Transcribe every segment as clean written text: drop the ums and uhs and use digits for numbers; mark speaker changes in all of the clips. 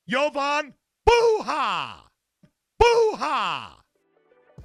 Speaker 1: Jovan Buha! Buha!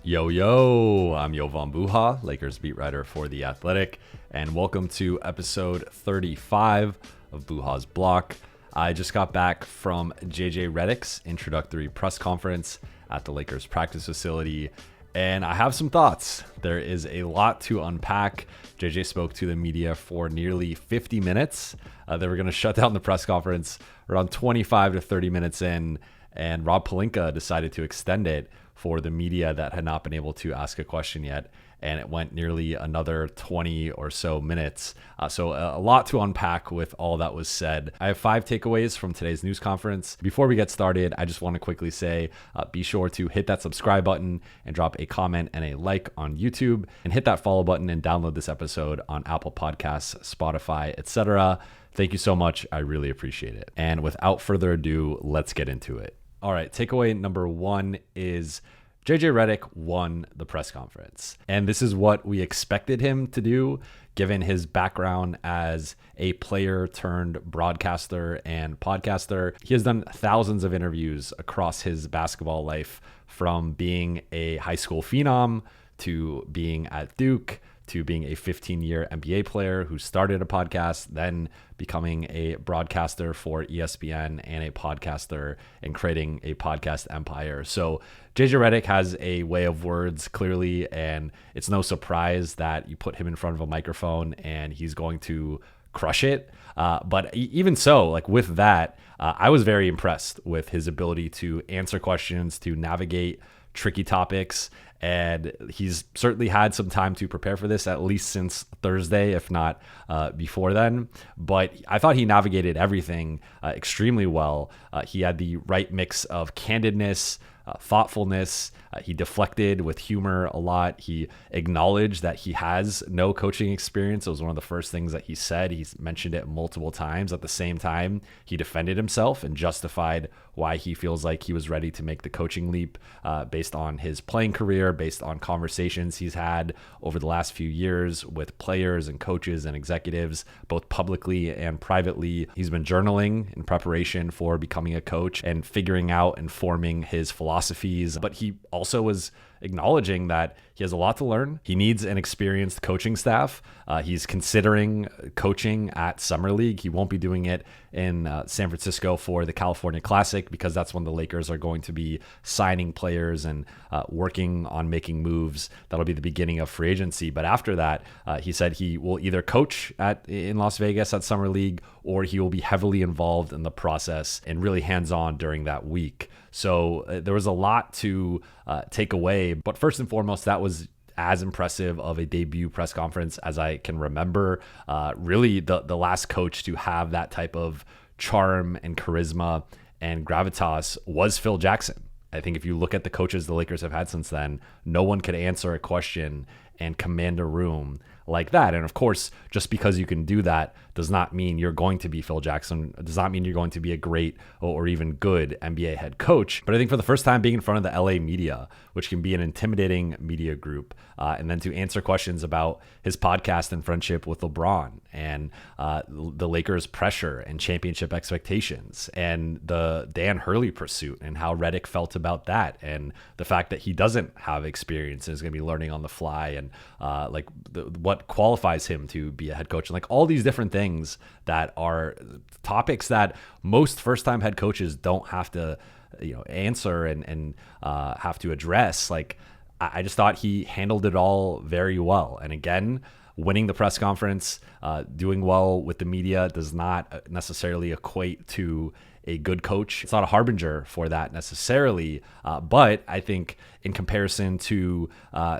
Speaker 2: Yo, I'm Jovan Buha, Lakers beat writer for The Athletic, and welcome to episode 35 of Buha's Block. I just got back from JJ Redick's introductory press conference at the Lakers practice facility, and I have some thoughts. There is a lot to unpack. JJ spoke to the media for nearly 50 minutes. They were going to shut down the press conference around 25 to 30 minutes in, and Rob Pelinka decided to extend it for the media that had not been able to ask a question yet. And it went nearly another 20 or so minutes. So a lot to unpack with all that was said. I have 5 takeaways from today's news conference. Before we get started, I just want to quickly say, be sure to hit that subscribe button and drop a comment and a like on YouTube, and hit that follow button and download this episode on Apple Podcasts, Spotify, etc. Thank you so much. I really appreciate it. And without further ado, let's get into it. All right, takeaway number 1 is JJ Redick won the press conference. And this is what we expected him to do, given his background as a player turned broadcaster and podcaster. He has done thousands of interviews across his basketball life, from being a high school phenom to being at Duke to being a 15-year NBA player who started a podcast, then becoming a broadcaster for ESPN and a podcaster and creating a podcast empire. So JJ Redick has a way of words, clearly, and it's no surprise that you put him in front of a microphone and he's going to crush it. But even so, like with that, I was very impressed with his ability to answer questions, to navigate tricky topics, and he's certainly had some time to prepare for this, at least since Thursday, if not before then. But I thought he navigated everything extremely well. He had the right mix of candidness, thoughtfulness. He deflected with humor a lot. He acknowledged that he has no coaching experience. It was one of the first things that he said. He's mentioned it multiple times. At the same time, he defended himself and justified why he feels like he was ready to make the coaching leap based on his playing career, based on conversations he's had over the last few years with players and coaches and executives, both publicly and privately. He's been journaling in preparation for becoming a coach and figuring out and forming his philosophies. But he also was acknowledging that he has a lot to learn. He needs an experienced coaching staff. He's considering coaching at Summer League. He won't be doing it in San Francisco for the California Classic, because that's when the Lakers are going to be signing players and working on making moves. That'll be the beginning of free agency. But after that, he said he will either coach in Las Vegas at Summer League, or he will be heavily involved in the process and really hands-on during that week. So there was a lot to take away. But first and foremost, that was as impressive of a debut press conference as I can remember. Really, the last coach to have that type of charm and charisma and gravitas was Phil Jackson. I think if you look at the coaches the Lakers have had since then, no one could answer a question and command a room like that. And of course, just because you can do that does not mean you're going to be Phil Jackson. It does not mean you're going to be a great or even good NBA head coach. But I think for the first time, being in front of the LA media, which can be an intimidating media group, and then to answer questions about his podcast and friendship with LeBron, and the Lakers' pressure and championship expectations, and the Dan Hurley pursuit and how Redick felt about that, and the fact that he doesn't have experience and is going to be learning on the fly, and what qualifies him to be a head coach, and like all these different things that are topics that most first-time head coaches don't have to answer and have to address. Like, I just thought he handled it all very well. And again, winning the press conference, doing well with the media does not necessarily equate to a good coach. It's not a harbinger for that necessarily, but I think in comparison to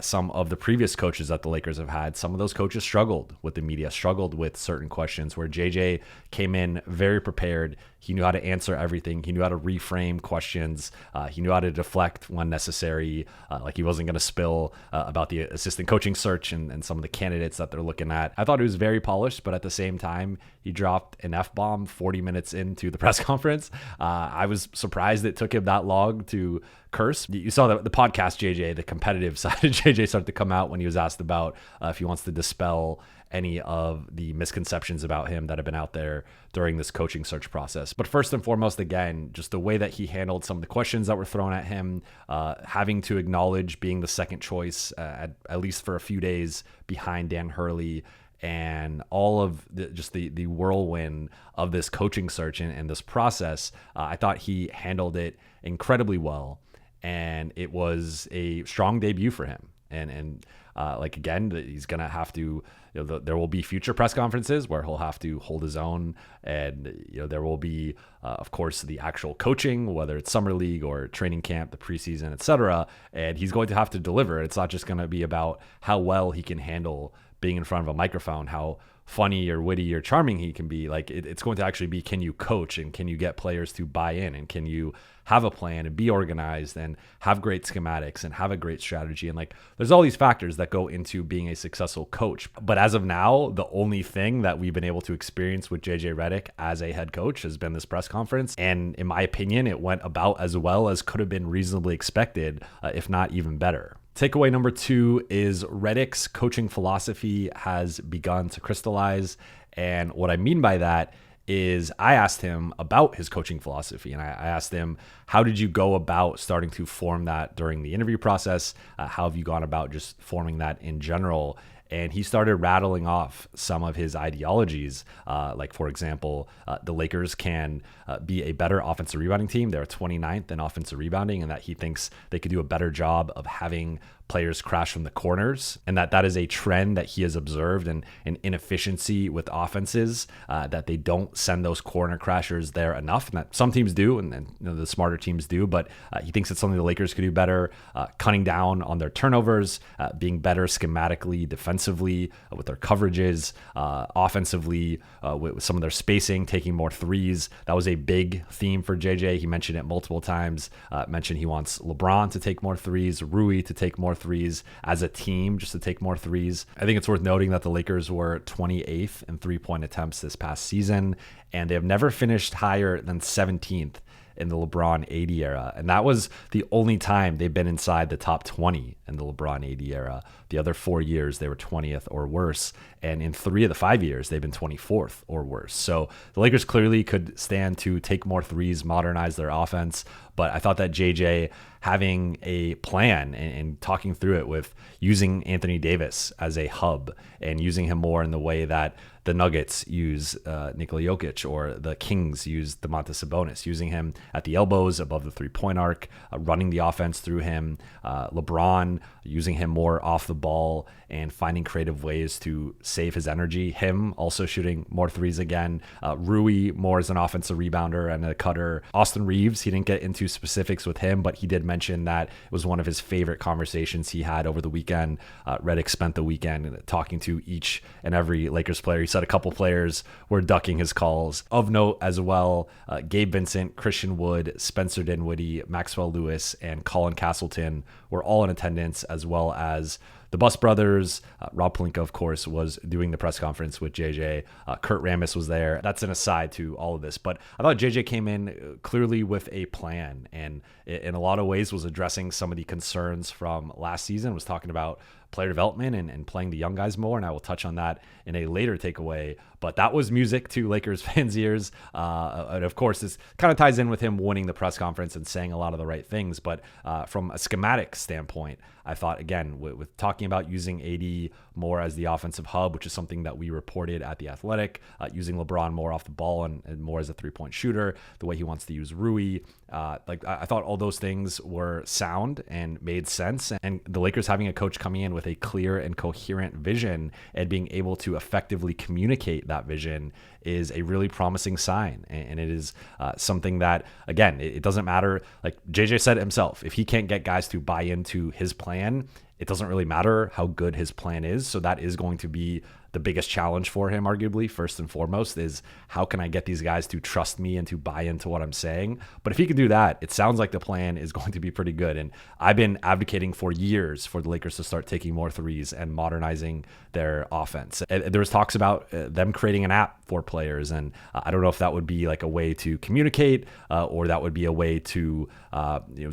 Speaker 2: some of the previous coaches that the Lakers have had, some of those coaches struggled with the media, struggled with certain questions, where JJ came in very prepared. He knew how to answer everything. He knew how to reframe questions. He knew how to deflect when necessary. Like he wasn't going to spill about the assistant coaching search and some of the candidates that they're looking at. I thought it was very polished, but at the same time, he dropped an F-bomb 40 minutes into the press conference. I was surprised it took him that long to curse. You saw the podcast JJ, the competitive side of JJ started to come out when he was asked about if he wants to dispel any of the misconceptions about him that have been out there during this coaching search process. But first and foremost, again, just the way that he handled some of the questions that were thrown at him, having to acknowledge being the second choice, at least for a few days behind Dan Hurley, and all of the whirlwind of this coaching search and this process. I thought he handled it incredibly well, and it was a strong debut for him. And like, again, he's going to have to, there will be future press conferences where he'll have to hold his own. And, there will be, of course, the actual coaching, whether it's summer league or training camp, the preseason, etc. And he's going to have to deliver. It's not just going to be about how well he can handle being in front of a microphone, how funny or witty or charming he can be. Like, it's going to actually be, can you coach, and can you get players to buy in, and can you have a plan and be organized and have great schematics and have a great strategy. And like, there's all these factors that go into being a successful coach. But as of now, the only thing that we've been able to experience with JJ Redick as a head coach has been this press conference. And in my opinion, it went about as well as could have been reasonably expected, if not even better. Takeaway number 2 is Redick's coaching philosophy has begun to crystallize. And what I mean by that is I asked him about his coaching philosophy, and I asked him, how did you go about starting to form that during the interview process? How have you gone about just forming that in general? And he started rattling off some of his ideologies. Like, for example, the Lakers can be a better offensive rebounding team. They're 29th in offensive rebounding, and that he thinks they could do a better job of having players crash from the corners, and that is a trend that he has observed, and an inefficiency with offenses, that they don't send those corner crashers there enough, and that some teams do, and the smarter teams do, but he thinks it's something the Lakers could do better, cutting down on their turnovers, being better schematically, defensively, with their coverages, offensively, with some of their spacing, taking more threes. That was a big theme for JJ. He mentioned it multiple times, mentioned he wants LeBron to take more threes, Rui to take more threes as a team, just to take more threes. I think it's worth noting that the Lakers were 28th in three-point attempts this past season, and they have never finished higher than 17th in the LeBron AD era. And that was the only time they've been inside the top 20 in the LeBron AD era. The other 4 years, they were 20th or worse. And in 3 of the 5 years, they've been 24th or worse. So the Lakers clearly could stand to take more threes, modernize their offense. But I thought that JJ having a plan and talking through it with using Anthony Davis as a hub and using him more in the way that the Nuggets use Nikola Jokic, or the Kings use Domantas Sabonis, using him at the elbows above the three-point arc, running the offense through him, LeBron using him more off the ball and finding creative ways to save his energy, him also shooting more threes again, Rui more as an offensive rebounder and a cutter. Austin Reeves, he didn't get into specifics with him, but he did mention that it was one of his favorite conversations he had over the weekend. Redick spent the weekend talking to each and every Lakers player. He said a couple players were ducking his calls. Of note as well, Gabe Vincent, Christian Wood, Spencer Dinwiddie, Maxwell Lewis, and Colin Castleton were all in attendance, as well as the Bus brothers. Rob Pelinka, of course, was doing the press conference with JJ. Kurt Rambis was there. That's an aside to all of this. But I thought JJ came in clearly with a plan, and in a lot of ways was addressing some of the concerns from last season, was talking about player development and playing the young guys more. And I will touch on that in a later takeaway. But that was music to Lakers fans' ears. And of course, this kind of ties in with him winning the press conference and saying a lot of the right things. But from a schematic standpoint, I thought, again, with talking about using AD more as the offensive hub, which is something that we reported at The Athletic, using LeBron more off the ball and more as a three-point shooter, the way he wants to use Rui. I thought all those things were sound and made sense. And the Lakers having a coach coming in with a clear and coherent vision and being able to effectively communicate that vision is a really promising sign. And it is something that, again, it doesn't matter. Like JJ said it himself, if he can't get guys to buy into his plan, it doesn't really matter how good his plan is. So that is going to be the biggest challenge for him, arguably, first and foremost, is how can I get these guys to trust me and to buy into what I'm saying? But if he can do that, it sounds like the plan is going to be pretty good. And I've been advocating for years for the Lakers to start taking more threes and modernizing their offense. There was talks about them creating an app for players. And I don't know if that would be like a way to communicate or that would be a way to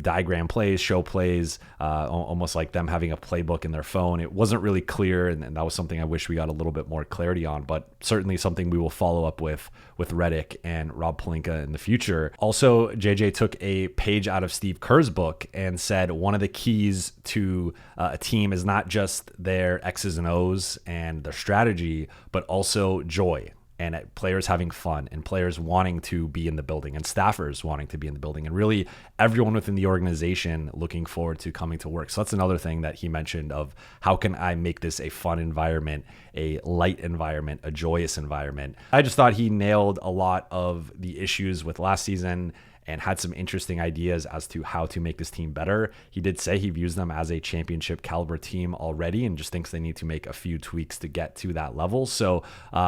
Speaker 2: diagram plays, show plays, almost like them having a playbook in their phone. It wasn't really clear. And that was something I wish we got a little little bit more clarity on, but certainly something we will follow up with Redick and Rob Pelinka in the future. Also, JJ took a page out of Steve Kerr's book and said one of the keys to a team is not just their X's and O's and their strategy, but also joy. And players having fun and players wanting to be in the building and staffers wanting to be in the building and really everyone within the organization looking forward to coming to work. So that's another thing that he mentioned of how can I make this a fun environment, a light environment, a joyous environment. I just thought he nailed a lot of the issues with last season and had some interesting ideas as to how to make this team better. He did say he views them as a championship caliber team already and just thinks they need to make a few tweaks to get to that level. So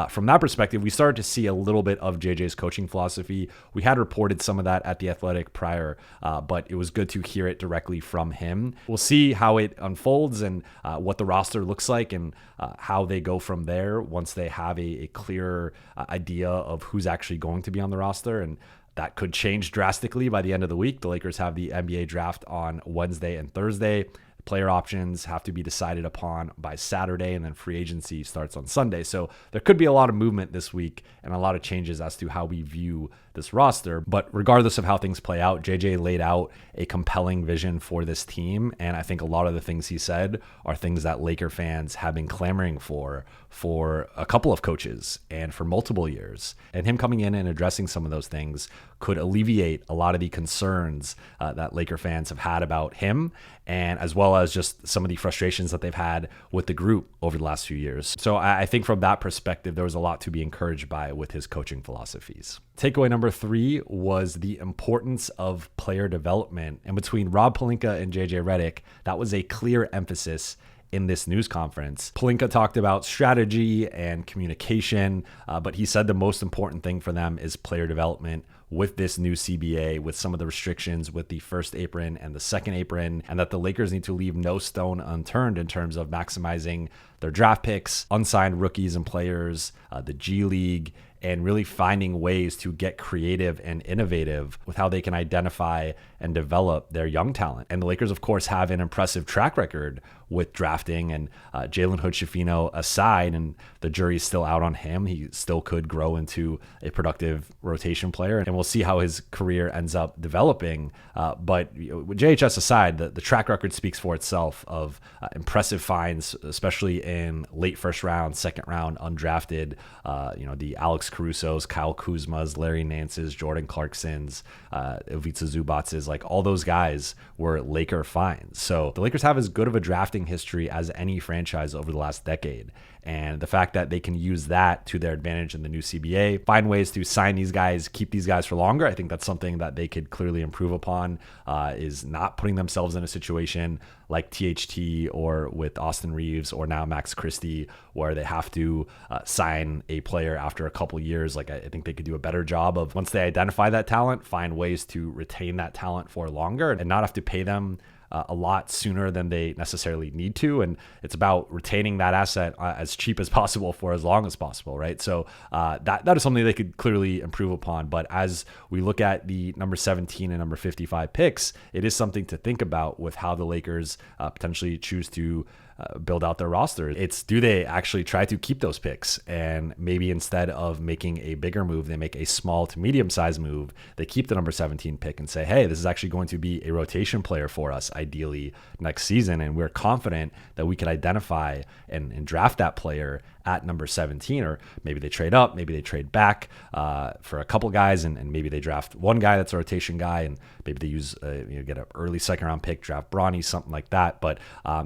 Speaker 2: from that perspective, we started to see a little bit of JJ's coaching philosophy. We had reported some of that at The Athletic prior, but it was good to hear it directly from him. We'll see how it unfolds and what the roster looks like and how they go from there once they have a clearer idea of who's actually going to be on the roster. And that could change drastically by the end of the week. The Lakers have the NBA draft on Wednesday and Thursday. Player options have to be decided upon by Saturday, and then free agency starts on Sunday. So there could be a lot of movement this week and a lot of changes as to how we view this roster. But regardless of how things play out, JJ laid out a compelling vision for this team. And I think a lot of the things he said are things that Laker fans have been clamoring for a couple of coaches and for multiple years. And him coming in and addressing some of those things could alleviate a lot of the concerns that Laker fans have had about him, and as well as just some of the frustrations that they've had with the group over the last few years. So I think from that perspective, there was a lot to be encouraged by with his coaching philosophies. Takeaway number 3 was the importance of player development. And between Rob Pelinka and JJ Redick, that was a clear emphasis in this news conference. Pelinka talked about strategy and communication, but he said the most important thing for them is player development with this new CBA, with some of the restrictions with the first apron and the second apron, and that the Lakers need to leave no stone unturned in terms of maximizing their draft picks, unsigned rookies and players, the G League, and really finding ways to get creative and innovative with how they can identify and develop their young talent. And the Lakers, of course, have an impressive track record with drafting, and Jalen Hood-Schifino aside, and the jury's still out on him, he still could grow into a productive rotation player, and we'll see how his career ends up developing. But with JHS aside, the track record speaks for itself of impressive finds, especially in late first round, second round, undrafted, the Alex Caruso's, Kyle Kuzma's, Larry Nance's, Jordan Clarkson's, Ivica Zubac's, like all those guys were Laker finds. So the Lakers have as good of a drafting history as any franchise over the last decade. And the fact that they can use that to their advantage in the new CBA, find ways to sign these guys, keep these guys for longer, I think that's something that they could clearly improve upon, is not putting themselves in a situation like THT or with Austin Reeves or now Max Christie, where they have to sign a player after a couple years. Like I think they could do a better job of, once they identify that talent, find ways to retain that talent for longer and not have to pay them a lot sooner than they necessarily need to. And it's about retaining that asset as cheap as possible for as long as possible, right? So that is something they could clearly improve upon. But as we look at the number 17 and number 55 picks, it is something to think about with how the Lakers potentially choose to build out their roster. It's, do they actually try to keep those picks? And maybe instead of making a bigger move, they make a small to medium sized move. They keep the number 17 pick and say, hey, this is actually going to be a rotation player for us, ideally next season. And we're confident that we could identify and draft that player at number 17, or maybe they trade up, maybe they trade back for a couple guys, and maybe they draft one guy that's a rotation guy, and maybe they use get an early second round pick, draft Bronny, something like that. But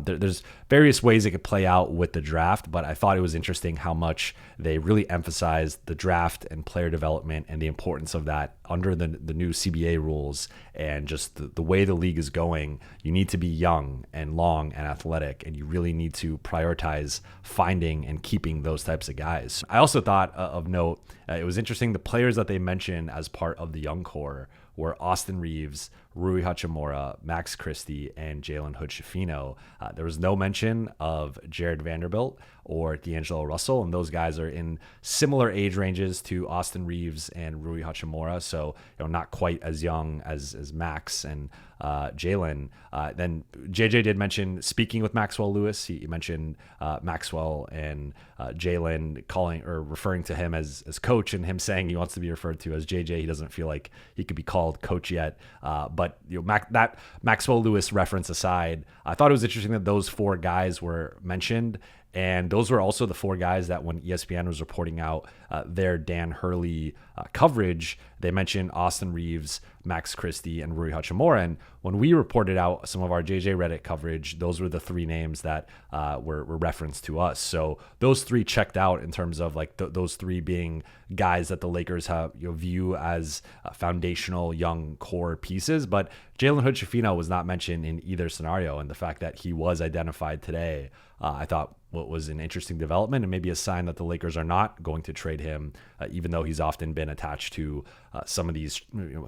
Speaker 2: there's various ways it could play out with the draft, but I thought it was interesting how much they really emphasized the draft and player development and the importance of that under the new CBA rules, and just the way the league is going. You need to be young and long and athletic, and you really need to prioritize finding and keeping those types of guys. I also thought of note, it was interesting, the players that they mentioned as part of the young core were Austin Reeves, Rui Hachimura, Max Christie, and Jalen Hood-Schifino. There was no mention of Jared Vanderbilt or D'Angelo Russell, and those guys are in similar age ranges to Austin Reeves and Rui Hachimura, so not quite as young as Max and Jalen. Then JJ did mention speaking with Maxwell Lewis. He mentioned Maxwell and Jalen calling or referring to him as coach, and him saying he wants to be referred to as JJ. He doesn't feel like he could be called coach yet. But that Maxwell Lewis reference aside, I thought it was interesting that those four guys were mentioned. And those were also the four guys that when ESPN was reporting out their Dan Hurley coverage, they mentioned Austin Reeves, Max Christie, and Rui Hachimura. And when we reported out some of our JJ Redick coverage, those were the three names that were referenced to us. So those three checked out in terms of like those three being guys that the Lakers have view as foundational young core pieces. But Jalen Hood-Schifino was not mentioned in either scenario. And the fact that he was identified today, I thought what was an interesting development and maybe a sign that the Lakers are not going to trade him, even though he's often been attached to some of these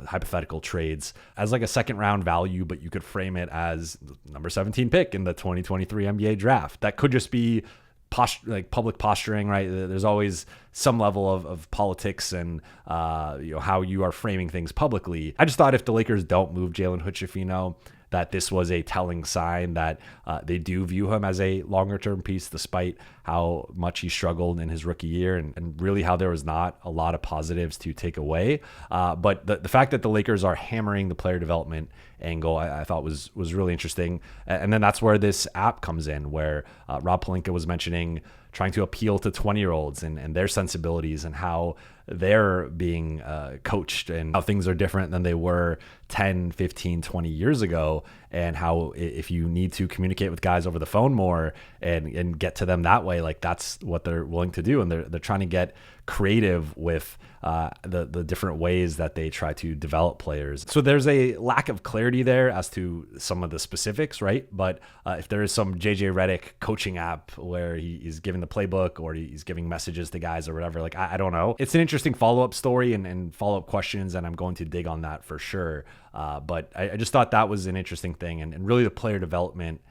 Speaker 2: hypothetical trades as like a second round value, but you could frame it as number 17 pick in the 2023 NBA draft. That could just be public posturing, right? There's always some level of politics and how you are framing things publicly. I just thought if the Lakers don't move Jalen Hood-Schifino, that this was a telling sign that they do view him as a longer term piece, despite how much he struggled in his rookie year and really how there was not a lot of positives to take away. But the fact that the Lakers are hammering the player development angle, I thought was really interesting. And then that's where this app comes in, where Rob Pelinka was mentioning trying to appeal to 20-year-olds and their sensibilities and how they're being coached and how things are different than they were 10, 15, 20 years ago, and how if you need to communicate with guys over the phone more and get to them that way, like that's what they're willing to do. And they're trying to get creative with the different ways that they try to develop players. So there's a lack of clarity there as to some of the specifics, right? But if there is some JJ Redick coaching app where he's giving the playbook or he's giving messages to guys or whatever, like I don't know. It's an interesting follow-up story and follow-up questions, and I'm going to dig on that for sure. But I just thought that was an interesting thing, and really the player development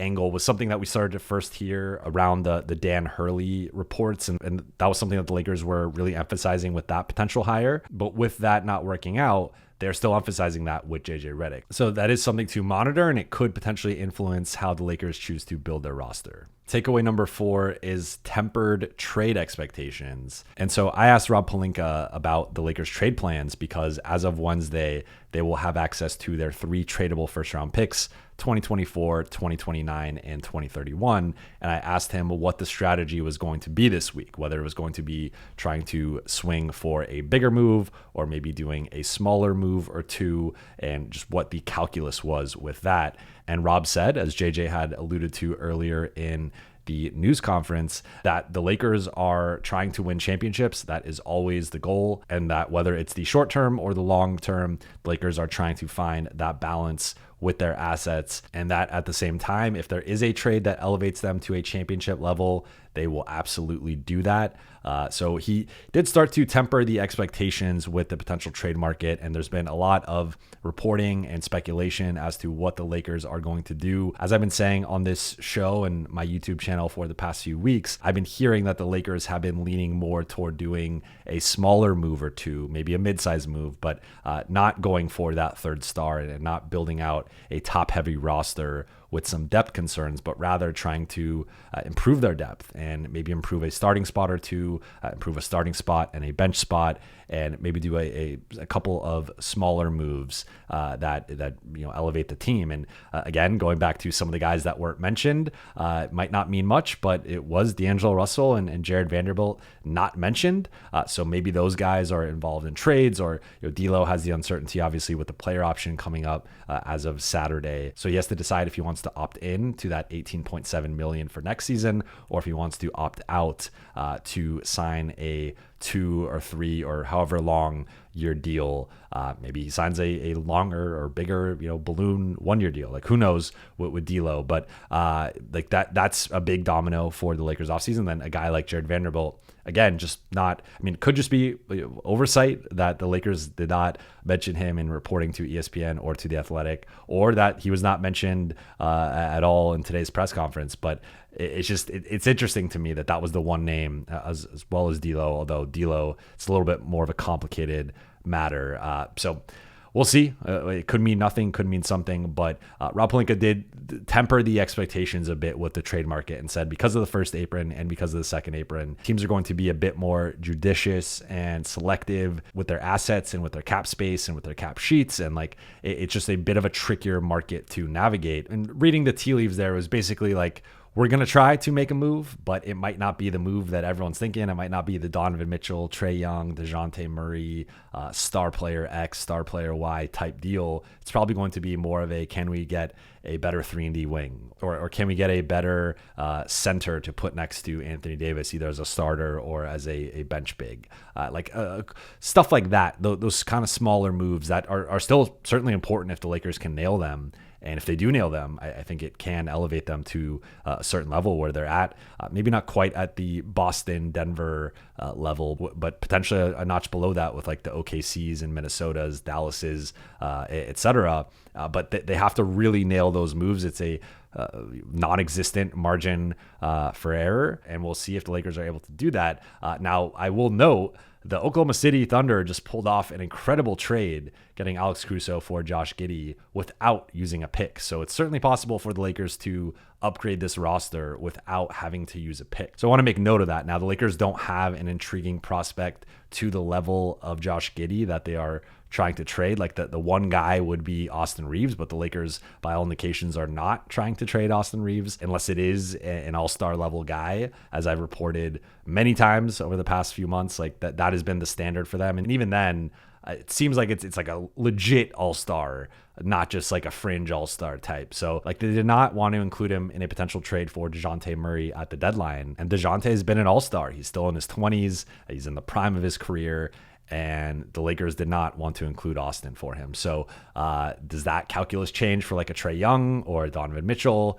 Speaker 2: angle was something that we started to first hear around the Dan Hurley reports, and that was something that the Lakers were really emphasizing with that potential hire. But with that not working out, they're still emphasizing that with JJ Redick. So that is something to monitor, and it could potentially influence how the Lakers choose to build their roster. Takeaway number 4 is tempered trade expectations. And so I asked Rob Pelinka about the Lakers trade plans because as of Wednesday, they will have access to their 3 tradable first-round picks, 2024, 2029, and 2031. And I asked him what the strategy was going to be this week, whether it was going to be trying to swing for a bigger move or maybe doing a smaller move or two, and just what the calculus was with that. And Rob said, as JJ had alluded to earlier in the news conference, that the Lakers are trying to win championships. That is always the goal. And that whether it's the short term or the long term, the Lakers are trying to find that balance with their assets. And that at the same time, if there is a trade that elevates them to a championship level, they will absolutely do that. So he did start to temper the expectations with the potential trade market. And there's been a lot of reporting and speculation as to what the Lakers are going to do. As I've been saying on this show and my YouTube channel for the past few weeks, I've been hearing that the Lakers have been leaning more toward doing a smaller move or two, maybe a mid-sized move, but not going for that third star and not building out a top-heavy roster with some depth concerns, but rather trying to improve their depth and maybe improve a starting spot or two, improve a starting spot and a bench spot, and maybe do a couple of smaller moves that elevate the team. And again, going back to some of the guys that weren't mentioned, it might not mean much, but it was D'Angelo Russell and Jared Vanderbilt not mentioned. So maybe those guys are involved in trades, or D'Lo has the uncertainty obviously with the player option coming up as of Saturday. So he has to decide if he wants to opt in to that $18.7 million for next season, or if he wants to opt out to sign a 2 or 3 or however long year deal. Maybe he signs a longer or bigger, balloon 1 year deal. Like, who knows with D'Lo, but like that's a big domino for the Lakers offseason. Then a guy like Jared Vanderbilt, again, just not, it could just be oversight that the Lakers did not mention him in reporting to ESPN or to The Athletic, or that he was not mentioned at all in today's press conference. But it's interesting to me that was the one name, as well as D'Lo, although D'Lo, it's a little bit more of a complicated matter. So we'll see. It could mean nothing, could mean something, but Rob Pelinka did temper the expectations a bit with the trade market and said because of the first apron and because of the second apron, teams are going to be a bit more judicious and selective with their assets and with their cap space and with their cap sheets. And like, it's just a bit of a trickier market to navigate. And reading the tea leaves there was basically like, we're going to try to make a move, but it might not be the move that everyone's thinking. It might not be the Donovan Mitchell, Trae Young, DeJounte Murray, star player X, star player Y type deal. It's probably going to be more of a, can we get a better 3-and-D wing? Or can we get a better center to put next to Anthony Davis, either as a starter or as a bench big? Stuff like that, those kind of smaller moves that are still certainly important if the Lakers can nail them. And if they do nail them, I think it can elevate them to a certain level where they're at. Maybe not quite at the Boston, Denver level, but potentially a notch below that with like the OKCs and Minnesotas, Dallases, et cetera. But they have to really nail those moves. It's a non-existent margin for error, and we'll see if the Lakers are able to do that. Now, I will note the Oklahoma City Thunder just pulled off an incredible trade, getting Alex Caruso for Josh Giddey without using a pick. So it's certainly possible for the Lakers to upgrade this roster without having to use a pick. So I want to make note of that. Now, the Lakers don't have an intriguing prospect to the level of Josh Giddey that they are trying to trade. Like the one guy would be Austin Reeves, but the Lakers, by all indications, are not trying to trade Austin Reeves unless it is an all-star level guy, as I've reported many times over the past few months. Like that has been the standard for them. And even then, it seems like it's like a legit all-star, not just like a fringe all-star type. So like they did not want to include him in a potential trade for DeJounte Murray at the deadline. And DeJounte has been an all-star. He's still in his 20s. He's in the prime of his career. And the Lakers did not want to include Austin for him. So does that calculus change for like a Trae Young or Donovan Mitchell?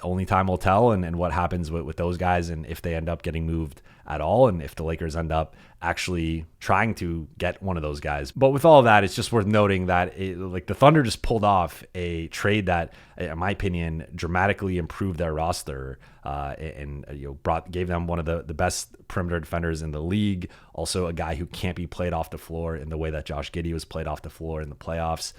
Speaker 2: Only time will tell, and what happens with those guys, and if they end up getting moved at all, and if the Lakers end up actually trying to get one of those guys. But with all of that, it's just worth noting that like the Thunder just pulled off a trade that, in my opinion, dramatically improved their roster and gave them one of the best perimeter defenders in the league. Also, a guy who can't be played off the floor in the way that Josh Giddey was played off the floor in the playoffs.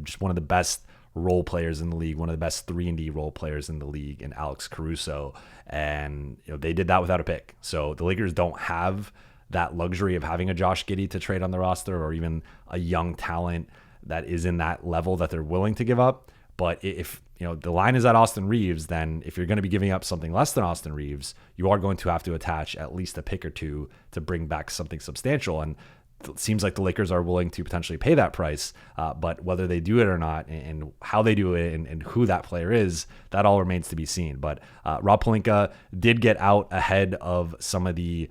Speaker 2: Just one of the best role players in the league, one of the best 3-and-D role players in the league, in Alex Caruso. And they did that without a pick. So the Lakers don't have that luxury of having a Josh Giddey to trade on the roster, or even a young talent that is in that level that they're willing to give up. But if the line is at Austin Reeves, then if you're going to be giving up something less than Austin Reeves, you are going to have to attach at least a pick or two to bring back something substantial. And it seems like the Lakers are willing to potentially pay that price, but whether they do it or not, and how they do it, and who that player is, that all remains to be seen. But Rob Pelinka did get out ahead of some of the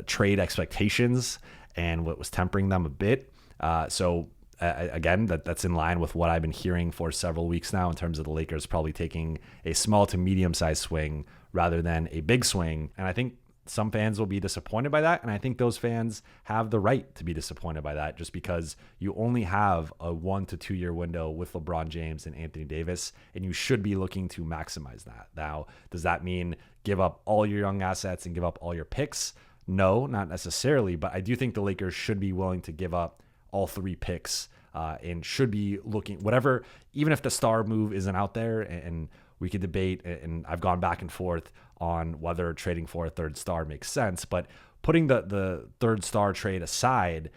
Speaker 2: trade expectations and what was tempering them a bit. Again, that's in line with what I've been hearing for several weeks now in terms of the Lakers probably taking a small to medium-sized swing rather than a big swing. And I think some fans will be disappointed by that, and I think those fans have the right to be disappointed by that, just because you only have a 1 to 2 year window with LeBron James and Anthony Davis, and you should be looking to maximize that. Now, does that mean give up all your young assets and give up all your picks? No, not necessarily, but I do think the Lakers should be willing to give up all 3 picks and should be looking whatever, even if the star move isn't out there, and we could debate, and I've gone back and forth on whether trading for a third star makes sense. But putting the third star trade aside,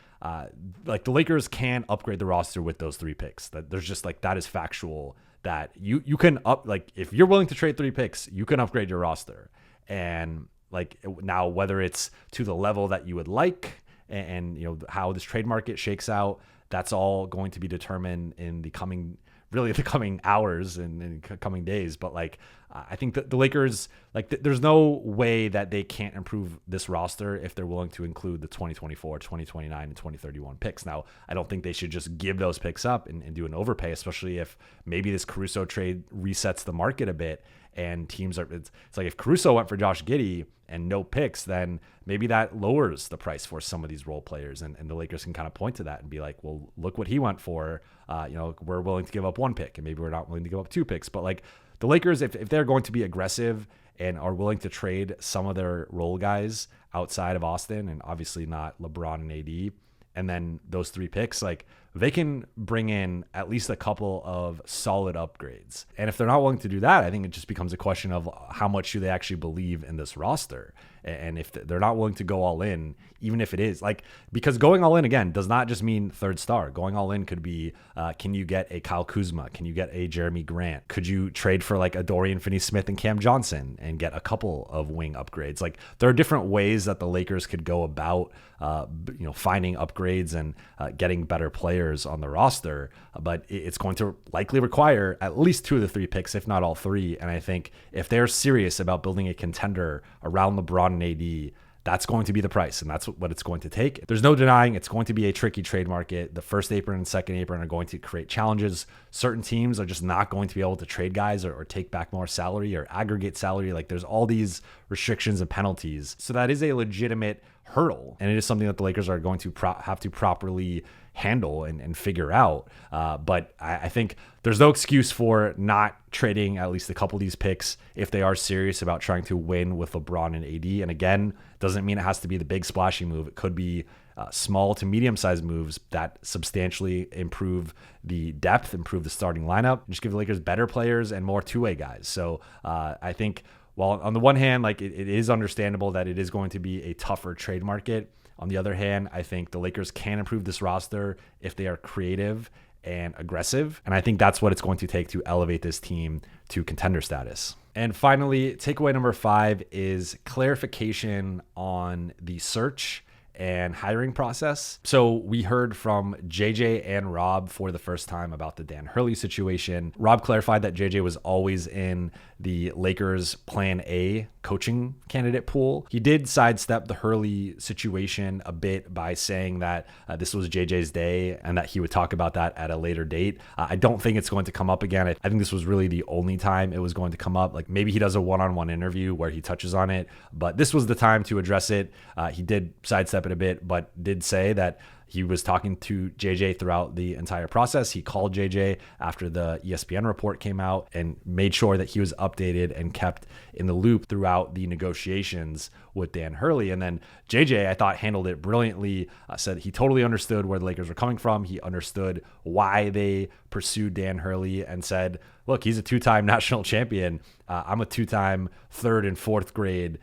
Speaker 2: like the Lakers can upgrade the roster with those 3 picks. That there's just like, that is factual, that you can like if you're willing to trade 3 picks, you can upgrade your roster. And like now, whether it's to the level that you would like, and how this trade market shakes out, that's all going to be determined in the coming hours and coming days. But like, I think that the Lakers, like, there's no way that they can't improve this roster if they're willing to include the 2024, 2029, and 2031 picks. Now, I don't think they should just give those picks up and do an overpay, especially if maybe this Caruso trade resets the market a bit and teams are, it's like if Caruso went for Josh Giddey and no picks, then maybe that lowers the price for some of these role players. And the Lakers can kind of point to that and be like, well, look what he went for. We're willing to give up one pick, and maybe we're not willing to give up two picks. But like the Lakers, if they're going to be aggressive and are willing to trade some of their role guys outside of Austin, and obviously not LeBron and AD, and then those three picks, like they can bring in at least a couple of solid upgrades. And if they're not willing to do that, I think it just becomes a question of how much do they actually believe in this roster. And if they're not willing to go all in, even if it is like, because going all in again does not just mean third star. Going all in could be, can you get a Kyle Kuzma? Can you get a Jeremy Grant? Could you trade for like a Dorian Finney-Smith and Cam Johnson and get a couple of wing upgrades? Like there are different ways that the Lakers could go about, finding upgrades and getting better players on the roster. But it's going to likely require at least two of the three picks, if not all three. And I think if they're serious about building a contender around LeBron and AD, that's going to be the price, and that's what it's going to take. There's no denying it's going to be a tricky trade market. The first apron and second apron are going to create challenges. Certain teams are just not going to be able to trade guys or take back more salary or aggregate salary. Like there's all these restrictions and penalties. So that is a legitimate hurdle, and it is something that the Lakers are going to have to properly handle and figure out. But I think there's no excuse for not trading at least a couple of these picks if they are serious about trying to win with LeBron and AD. And again, doesn't mean it has to be the big splashy move. It could be small to medium-sized moves that substantially improve the depth, improve the starting lineup, and just give the Lakers better players and more two-way guys. So I think while on the one hand, like it is understandable that it is going to be a tougher trade market, on the other hand, I think the Lakers can improve this roster if they are creative and aggressive. And I think that's what it's going to take to elevate this team to contender status. And finally, takeaway number 5 is clarification on the search and hiring process. So we heard from JJ and Rob for the first time about the Dan Hurley situation. Rob clarified that JJ was always in the Lakers plan A coaching candidate pool. He did sidestep the Hurley situation a bit by saying that this was JJ's day and that he would talk about that at a later date. I don't think it's going to come up again. I think this was really the only time it was going to come up. Like maybe he does a one-on-one interview where he touches on it, but this was the time to address it. He did sidestep it a bit, but did say that he was talking to JJ throughout the entire process. He called JJ after the ESPN report came out and made sure that he was updated and kept in the loop throughout the negotiations with Dan Hurley. And then JJ, I thought, handled it brilliantly, said he totally understood where the Lakers were coming from. He understood why they pursued Dan Hurley and said, look, he's a 2-time national champion. I'm a 2-time third and fourth grade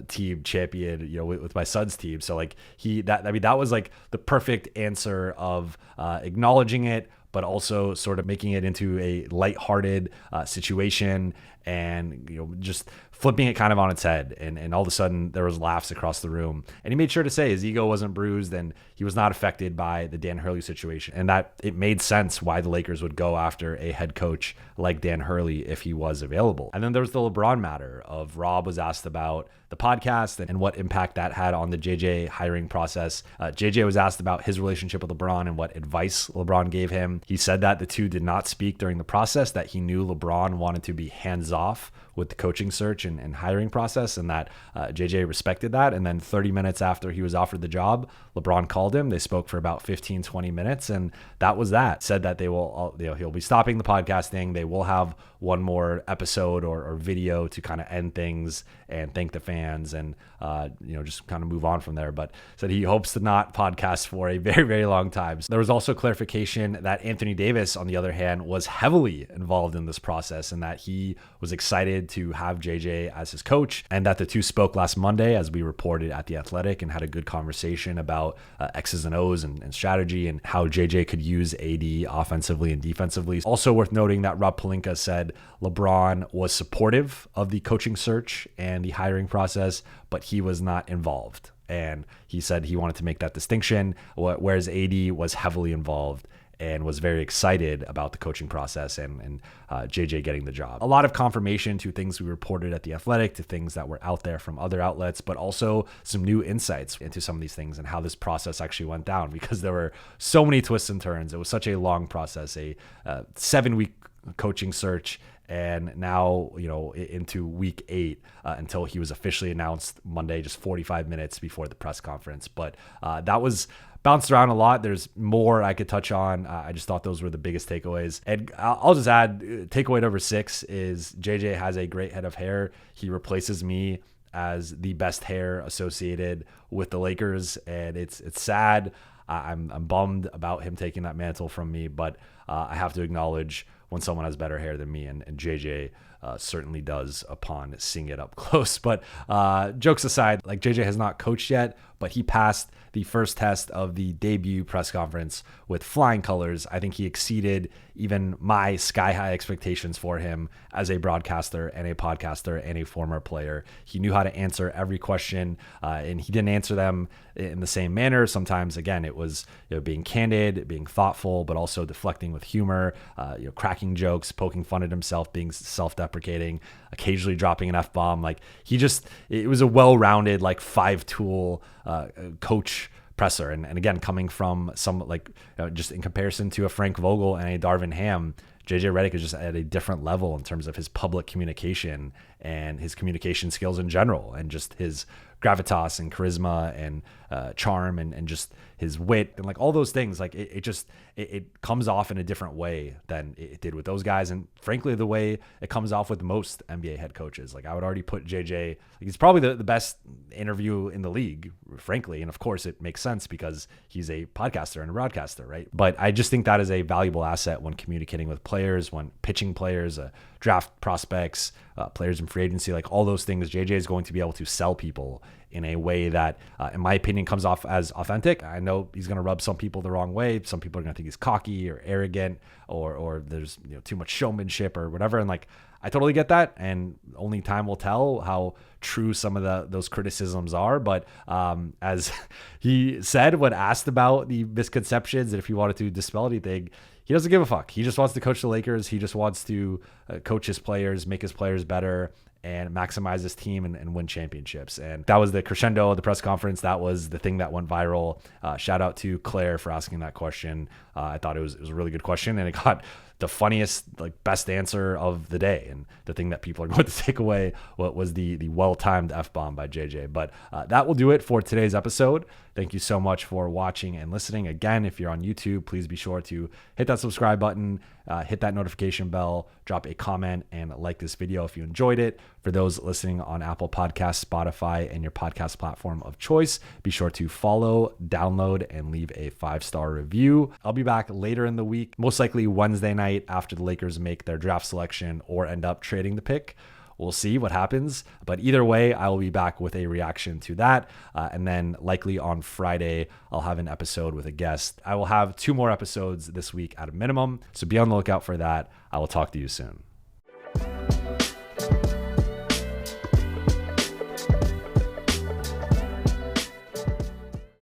Speaker 2: team champion, with my son's team. So like that was like the perfect answer of acknowledging it, but also sort of making it into a lighthearted situation and, just flipping it kind of on its head. And all of a sudden there was laughs across the room, and he made sure to say his ego wasn't bruised and he was not affected by the Dan Hurley situation. And that it made sense why the Lakers would go after a head coach like Dan Hurley if he was available. And then there was the LeBron matter of Rob was asked about the podcast and what impact that had on the JJ hiring process. JJ was asked about his relationship with LeBron and what advice LeBron gave him. He said that the two did not speak during the process, that he knew LeBron wanted to be hands-off with the coaching search and hiring process, and that JJ respected that. And then 30 minutes after he was offered the job, LeBron called him. They spoke for about 15, 20 minutes, and that was that. Said that they will, he'll be stopping the podcasting. They will have one more episode or video to kind of end things and thank the fans and, just kind of move on from there. But said he hopes to not podcast for a very, very long time. So there was also clarification that Anthony Davis, on the other hand, was heavily involved in this process and that he was excited to have JJ as his coach, and that the two spoke last Monday, as we reported at The Athletic, and had a good conversation about X's and O's and strategy and how JJ could use AD offensively and defensively. Also worth noting that Rob Pelinka said LeBron was supportive of the coaching search and the hiring process, but he was not involved. And he said he wanted to make that distinction, whereas AD was heavily involved and was very excited about the coaching process and JJ getting the job. A lot of confirmation to things we reported at The Athletic, to things that were out there from other outlets, but also some new insights into some of these things and how this process actually went down, because there were so many twists and turns. It was such a long process, a 7-week coaching search, and now, into week 8 until he was officially announced Monday, just 45 minutes before the press conference. But that was bounced around a lot. There's more I could touch on. I just thought those were the biggest takeaways. And I'll just add, takeaway number 6 is JJ has a great head of hair. He replaces me as the best hair associated with the Lakers, and it's sad. I'm bummed about him taking that mantle from me, but I have to acknowledge when someone has better hair than me, and JJ certainly does upon seeing it up close. But jokes aside, like, JJ has not coached yet, but he passed the first test of the debut press conference with flying colors. I think he exceeded even my sky-high expectations for him as a broadcaster and a podcaster and a former player. He knew how to answer every question, and he didn't answer them in the same manner. Sometimes, again, it was being candid, being thoughtful, but also deflecting with humor, cracking jokes, poking fun at himself, being self-deprecating, occasionally dropping an F-bomb. Like, it was a well-rounded, 5-tool coach presser. And again, coming from some, just in comparison to a Frank Vogel and a Darvin Ham, JJ Redick is just at a different level in terms of his public communication and his communication skills in general, and just his gravitas and charisma and charm and just his wit and all those things. It comes off in a different way than it did with those guys, and frankly the way it comes off with most NBA head coaches. I would already put JJ, he's probably the best interview in the league, frankly, and of course it makes sense because he's a podcaster and a broadcaster, right? But I just think that is a valuable asset when communicating with players, when pitching players, draft prospects, players in free agency, all those things. JJ is going to be able to sell people in a way that, in my opinion, comes off as authentic. I know he's going to rub some people the wrong way. Some people are going to think he's cocky or arrogant, or there's too much showmanship or whatever. And I totally get that, and only time will tell how true some of those criticisms are. But as he said when asked about the misconceptions and if he wanted to dispel anything, he doesn't give a fuck. He just wants to coach the Lakers. He just wants to coach his players, make his players better, and maximize his team and win championships. And that was the crescendo of the press conference. That was the thing that went viral. Shout out to Claire for asking that question. I thought it was a really good question, and it got the funniest, best answer of the day. And the thing that people are going to take away was the well-timed F-bomb by JJ. But that will do it for today's episode. Thank you so much for watching and listening. Again, if you're on YouTube, please be sure to hit that subscribe button, hit that notification bell, drop a comment, and like this video if you enjoyed it. For those listening on Apple Podcasts, Spotify, and your podcast platform of choice, be sure to follow, download, and leave a 5-star review. I'll be back later in the week, most likely Wednesday night after the Lakers make their draft selection or end up trading the pick. We'll see what happens. But either way, I will be back with a reaction to that. And then likely on Friday, I'll have an episode with a guest. I will have 2 more episodes this week at a minimum. So be on the lookout for that. I will talk to you soon.